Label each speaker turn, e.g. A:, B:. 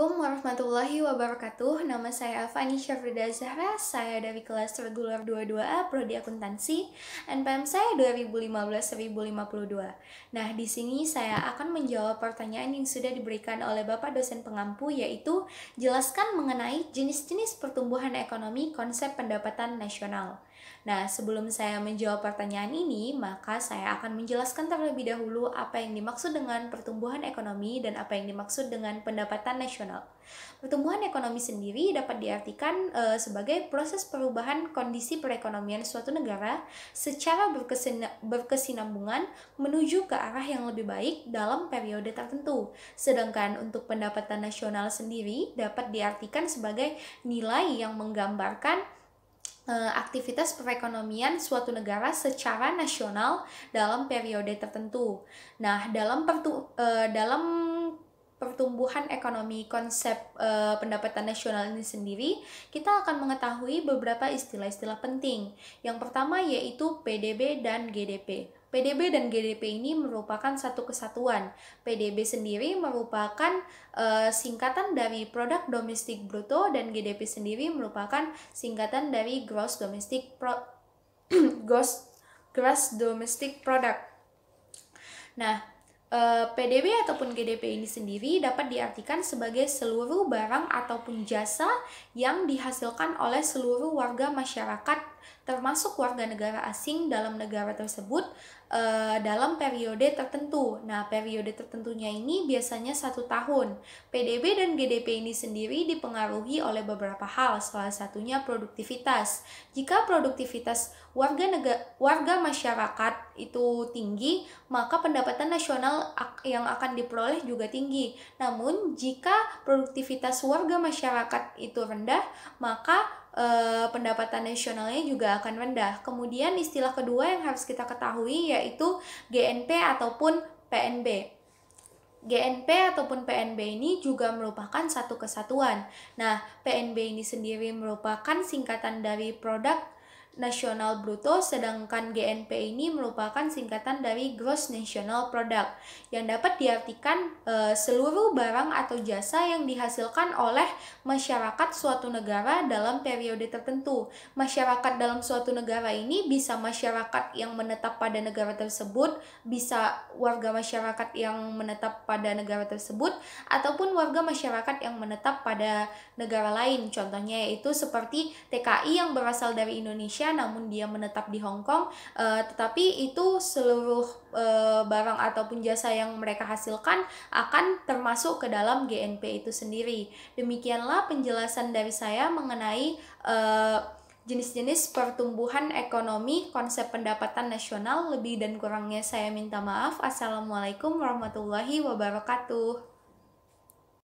A: Assalamualaikum warahmatullahi wabarakatuh. Nama saya Fani Syafrida Zahra. Saya dari kelas reguler 22A Prodi Akuntansi. NPM saya 2015-1052. Nah, di sini saya akan menjawab pertanyaan yang sudah diberikan oleh Bapak dosen pengampu, yaitu jelaskan mengenai jenis-jenis pertumbuhan ekonomi konsep pendapatan nasional. Nah, sebelum saya menjawab pertanyaan ini, maka saya akan menjelaskan terlebih dahulu apa yang dimaksud dengan pertumbuhan ekonomi dan apa yang dimaksud dengan pendapatan nasional. Pertumbuhan ekonomi sendiri dapat diartikan sebagai proses perubahan kondisi perekonomian suatu negara secara berkesinambungan menuju ke arah yang lebih baik dalam periode tertentu. Sedangkan untuk pendapatan nasional sendiri dapat diartikan sebagai nilai yang menggambarkan aktivitas perekonomian suatu negara secara nasional dalam periode tertentu. Nah, dalam pertumbuhan ekonomi konsep pendapatan nasional ini sendiri, kita akan mengetahui beberapa istilah-istilah penting. Yang pertama yaitu PDB dan GDP. PDB dan GDP ini merupakan satu kesatuan. PDB sendiri merupakan singkatan dari Produk Domestik Bruto dan GDP sendiri merupakan singkatan dari Gross Domestic Product. Nah, PDB ataupun GDP ini sendiri dapat diartikan sebagai seluruh barang ataupun jasa yang dihasilkan oleh seluruh warga masyarakat termasuk warga negara asing dalam negara tersebut dalam periode tertentu. Nah, periode tertentunya ini biasanya 1 tahun. PDB dan GDP ini sendiri dipengaruhi oleh beberapa hal, salah satunya produktivitas. Jika produktivitas warga masyarakat itu tinggi, maka pendapatan nasional yang akan diperoleh juga tinggi. Namun, jika produktivitas warga masyarakat itu rendah, maka pendapatan nasionalnya juga akan rendah. Kemudian istilah kedua yang harus kita ketahui yaitu GNP ataupun PNB. GNP ataupun PNB ini juga merupakan satu kesatuan. Nah, PNB ini sendiri merupakan singkatan dari Produk Nasional Bruto, sedangkan GNP ini merupakan singkatan dari Gross National Product, yang dapat diartikan seluruh barang atau jasa yang dihasilkan oleh masyarakat suatu negara dalam periode tertentu. Masyarakat dalam suatu negara ini bisa masyarakat yang menetap pada negara tersebut, bisa warga masyarakat yang menetap pada negara tersebut, ataupun warga masyarakat yang menetap pada negara lain. Contohnya yaitu seperti TKI yang berasal dari Indonesia namun dia menetap di Hong Kong, tetapi itu seluruh barang ataupun jasa yang mereka hasilkan akan termasuk ke dalam GNP itu sendiri. Demikianlah penjelasan dari saya mengenai jenis-jenis pertumbuhan ekonomi konsep pendapatan nasional. Lebih dan kurangnya saya minta maaf. Assalamualaikum warahmatullahi wabarakatuh.